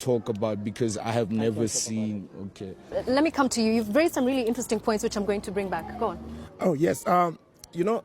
talk about because I have never seen. Okay. Let me come to you. You've raised some really interesting points, which I'm going to bring back. Go on. Oh, yes. You know,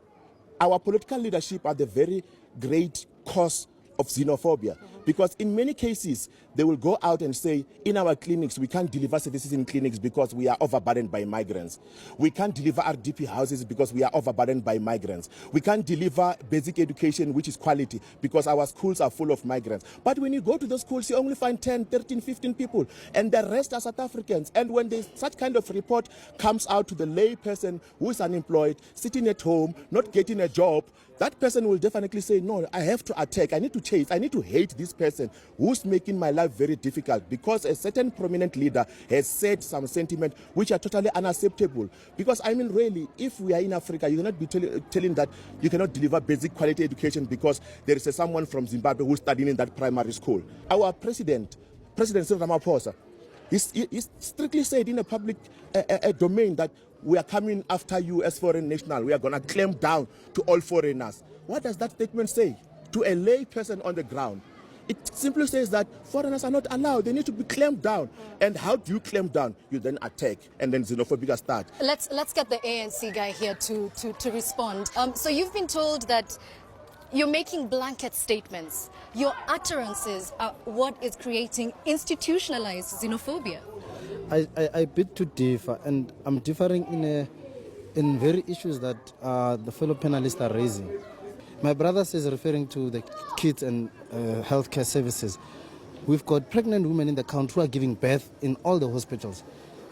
our political leadership are the very great cause of xenophobia. Because in many cases, they will go out and say, in our clinics, we can't deliver services in clinics because we are overburdened by migrants. We can't deliver RDP houses because we are overburdened by migrants. We can't deliver basic education, which is quality, because our schools are full of migrants. But when you go to the schools, you only find 10, 13, 15 people, and the rest are South Africans. And when such kind of report comes out to the lay person who is unemployed, sitting at home, not getting a job, that person will definitely say, no, I have to attack, I need to chase, I need to hate this person who's making my life very difficult, because a certain prominent leader has said some sentiment which are totally unacceptable. Because I mean, really, if we are in Africa, you cannot be telling that you cannot deliver basic quality education because there is someone from Zimbabwe who's studying in that primary school. Our President Cyril Ramaphosa, he strictly said in a public domain that we are coming after you as foreign national. We are going to clamp down to all foreigners. What does that statement say to a lay person on the ground? It simply says that foreigners are not allowed. They need to be clamped down. And how do you clamp down? You then attack, and then xenophobia starts. Let's get the ANC guy here to respond. So you've been told that you're making blanket statements. Your utterances are what is creating institutionalized xenophobia. I beg to differ, and I'm differing in very issues that the fellow panelists are raising. My brother is referring to the kids and healthcare services. We've got pregnant women in the country who are giving birth in all the hospitals.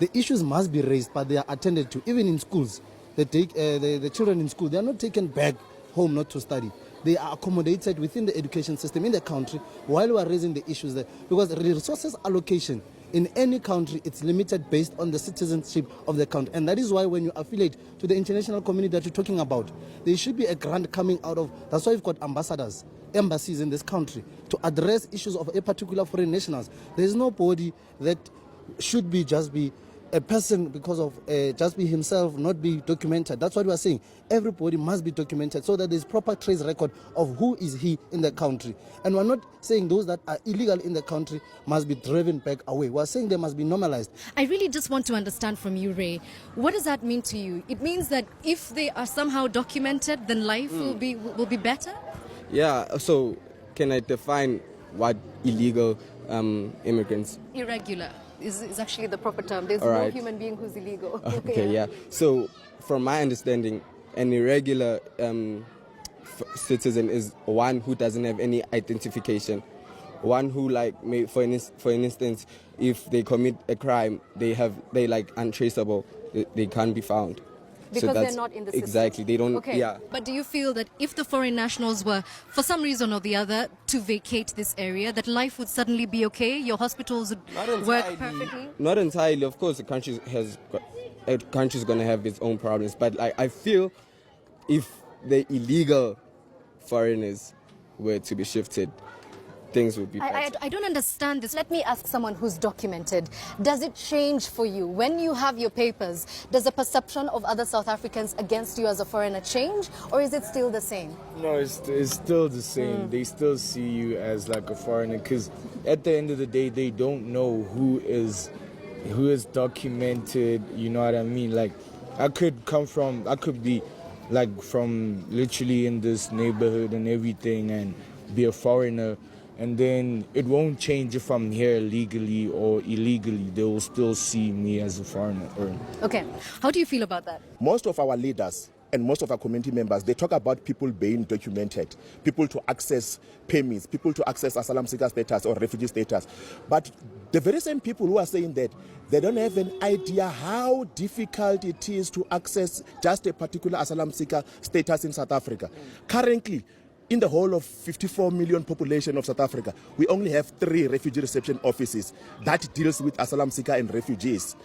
The issues must be raised, but they are attended to. Even in schools, the children in school, they are not taken back home not to study. They are accommodated within the education system in the country while we are raising the issues there. Because the resources allocation in any country, it's limited based on the citizenship of the country. And that is why when you affiliate to the international community that you're talking about, there should be a grant coming out of, that's why we've got ambassadors, embassies in this country to address issues of a particular foreign nationals. There is nobody that should be just be a person because of just be himself, not be documented. That's what we are saying. Everybody must be documented so that there's proper trace record of who is he in the country. And we're not saying those that are illegal in the country must be driven back away. We're saying they must be normalized. I really just want to understand from you, Ray, what does that mean to you? It means that if they are somehow documented, then life will be better? Yeah, so can I define what illegal immigrants? Irregular is actually the proper term. There's no human being who's illegal. Okay, yeah. So from my understanding, an irregular citizen is one who doesn't have any identification. One who, like, for instance, if they commit a crime, they like untraceable. They can't be found. Because they're not in the system. Exactly, they don't. Okay. Yeah. But do you feel that if the foreign nationals were, for some reason or the other, to vacate this area, that life would suddenly be okay? Your hospitals would work perfectly? Not entirely. Of course, the country's going to have its own problems. But I feel if the illegal foreigners were to be shifted, things would be better. I don't understand this. Let me ask someone who's documented. Does it change for you? When you have your papers, does the perception of other South Africans against you as a foreigner change, or is it still the same? No, it's still the same. They still see you as like a foreigner because at the end of the day, they don't know who is documented. You know what I mean? Like, I could be like from literally in this neighborhood and everything and be a foreigner. And then it won't change if I'm here legally or illegally. They will still see me as a foreigner. Okay. How do you feel about that? Most of our leaders and most of our community members, they talk about people being documented, people to access permits, people to access asylum seeker status or refugee status. But the very same people who are saying that, they don't have an idea how difficult it is to access just a particular asylum seeker status in South Africa. Currently, in the whole of 54 million population of South Africa, we only have 3 refugee reception offices that deals with asylum seeker and refugees.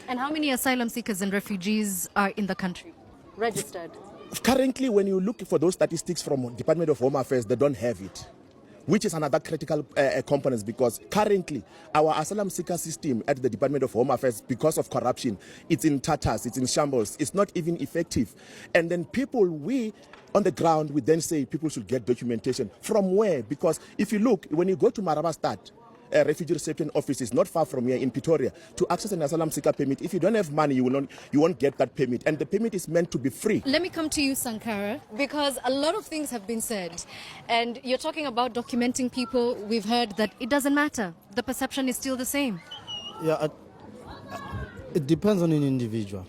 And how many asylum seekers and refugees are in the country registered? Currently, when you look for those statistics from Department of Home Affairs, they don't have it, which is another critical component, because currently our asylum seeker system at the Department of Home Affairs, because of corruption, it's in tatters, it's in shambles, it's not even effective. And then we on the ground, we then say people should get documentation. From where? Because if you look, when you go to Marabastad, refugee reception offices not far from here in Pretoria to access an asylum seeker permit. If you don't have money, you won't get that permit, and the permit is meant to be free. Let me come to you, Sankara, because a lot of things have been said, and you're talking about documenting people. We've heard that it doesn't matter. The perception is still the same. Yeah, it depends on an individual.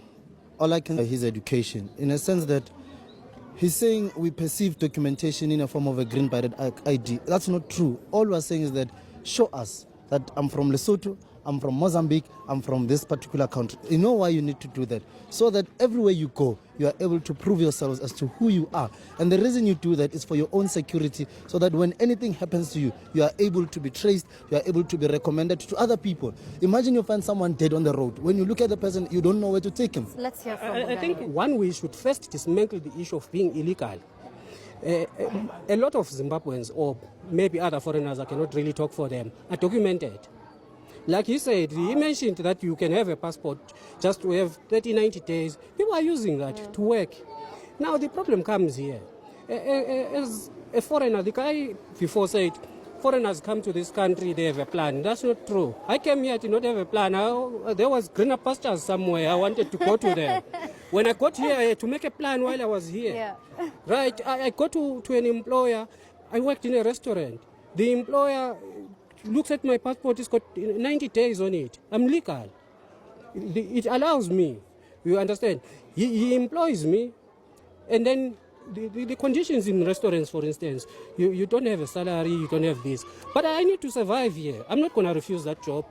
All I can say is his education, in a sense that he's saying we perceive documentation in a form of a green barred ID. That's not true. All we're saying is that show us that I'm from Lesotho, I'm from Mozambique, I'm from this particular country. You know why you need to do that? So that everywhere you go, you are able to prove yourselves as to who you are. And the reason you do that is for your own security, so that when anything happens to you, you are able to be traced, you are able to be recommended to other people. Imagine you find someone dead on the road. When you look at the person, you don't know where to take him. Let's hear from I think one, we should first dismantle the issue of being illegal. A lot of Zimbabweans, or maybe other foreigners, I cannot really talk for them, are documented. Like he said, he mentioned that you can have a passport just to have 30, 90 days. People are using that to work. Now the problem comes here. As a foreigner, the guy before said, foreigners come to this country, they have a plan. That's not true. I came here to not have a plan. There was greener pastures somewhere. I wanted to go to there. When I got here, I had to make a plan while I was here. Yeah. Right, I go to an employer. I worked in a restaurant. The employer looks at my passport, it's got 90 days on it. I'm legal. It allows me, you understand? He employs me, and then the conditions in restaurants, for instance, you don't have a salary, you don't have this. But I need to survive here. I'm not going to refuse that job.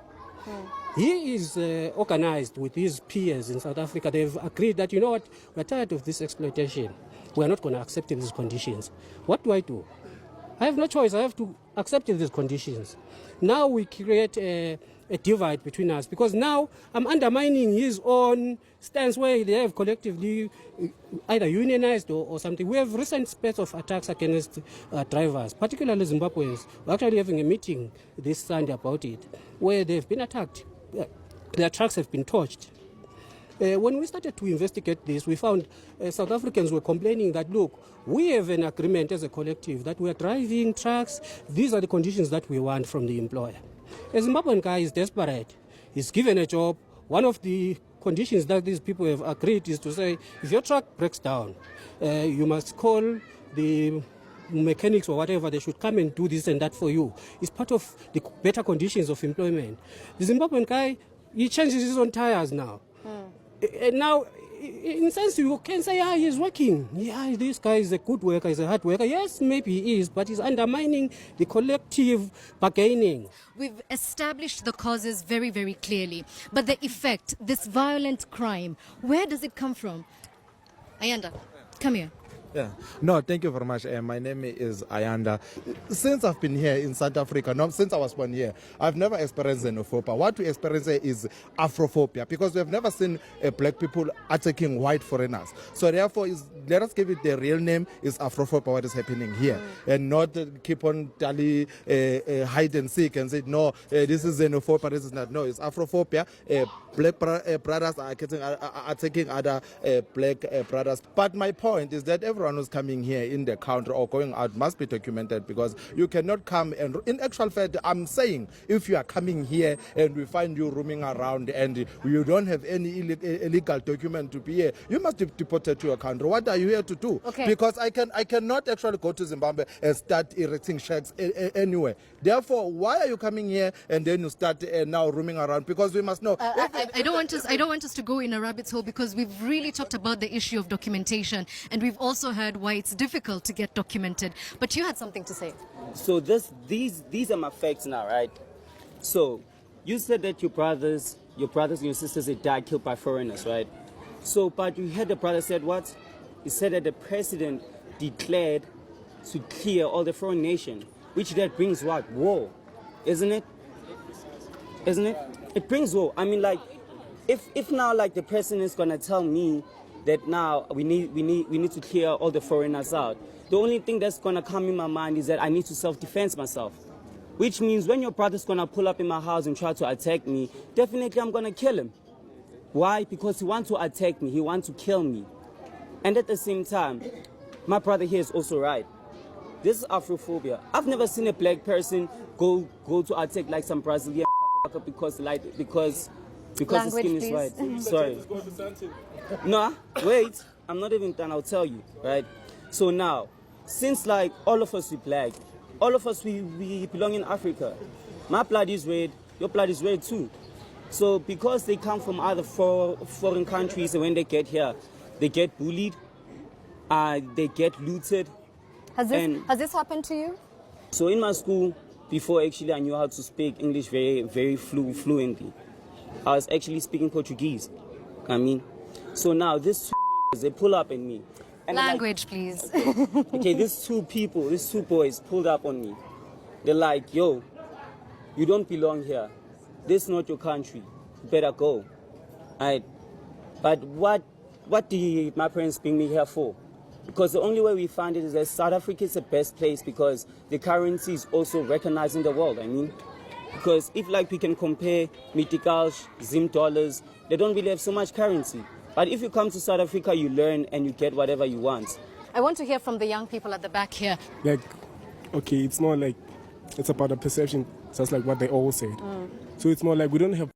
He is organized with his peers in South Africa. They've agreed that, you know what, we're tired of this exploitation. We're not going to accept these conditions. What do? I have no choice. I have to accept these conditions. Now we create a divide between us, because now I'm undermining his own stance where they have collectively either unionized or something. We have recent spate of attacks against drivers, particularly Zimbabweans. We're actually having a meeting this Sunday about it, where they've been attacked. Their trucks have been torched. When we started to investigate this, we found South Africans were complaining that, look, we have an agreement as a collective that we are driving trucks. These are the conditions that we want from the employer. A Zimbabwean guy is desperate. He's given a job. One of the conditions that these people have agreed is to say, if your truck breaks down, you must call the mechanics or whatever. They should come and do this and that for you. It's part of the better conditions of employment. The Zimbabwean guy, he changes his own tires now. And now, in a sense, you can say, he's working. Yeah, this guy is a good worker, he's a hard worker. Yes, maybe he is, but he's undermining the collective bargaining. We've established the causes very, very clearly. But the effect, this violent crime, where does it come from? Ayanda, come here. Yeah. No, thank you very much. My name is Ayanda. Since I've been here in South Africa, since I was born here, I've never experienced xenophobia. What we experience is Afrophobia, because we have never seen black people attacking white foreigners. So therefore, let us give it the real name, is Afrophobia, what is happening here. And not keep on hide and seek and say, no, this is xenophobia, this is not. No, it's Afrophobia. Black brothers are attacking other black brothers. But my point is that everyone who's coming here in the country or going out must be documented, because you cannot come and, in actual fact, I'm saying, if you are coming here and we find you roaming around and you don't have any illegal document to be here, you must be deported to your country. What are you here to do? Okay. Because I cannot actually go to Zimbabwe and start erecting shacks anywhere. Therefore, why are you coming here and then you start now roaming around? Because we must know. I don't want us to go in a rabbit hole, because we've really talked about the issue of documentation, and we've also heard why it's difficult to get documented. But you had something to say. So these are my facts now, right? So you said that your brothers and your sisters, they died killed by foreigners, right? So, but you heard the brother said what? He said that the president declared to clear all the foreign nation, which that brings what? War, isn't it? Isn't it? It brings war. I mean, like, if now, like, the president is gonna tell me that now we need to clear all the foreigners out, the only thing that's gonna come in my mind is that I need to self-defense myself. Which means when your brother's gonna pull up in my house and try to attack me, definitely I'm gonna kill him. Why? Because he wants to attack me, he wants to kill me. And at the same time, my brother here is also right. This is Afrophobia. I've never seen a black person go to attack like some Brazilian because the skin is white. Sorry. No, wait. I'm not even done. I'll tell you. Right. So now, since like all of us we black, all of us we belong in Africa. My blood is red. Your blood is red too. So because they come from other foreign countries, and when they get here, they get bullied, they get looted. Has this happened to you? So in my school, before actually I knew how to speak English very fluently, I was actually speaking Portuguese. I mean, so now these two niggas, they pull up on me. And Language, please. Okay, these two boys pulled up on me. They're like, yo, you don't belong here. This is not your country. You better go. Right? But what did my parents bring me here for? Because the only way we find it is that South Africa is the best place because the currency is also recognized in the world. I mean, because if like we can compare Mythicals, Zim dollars, they don't really have so much currency. But if you come to South Africa, you learn and you get whatever you want. I want to hear from the young people at the back here. Like, okay, it's not like it's about the perception, just like what they all said. So it's more like we don't have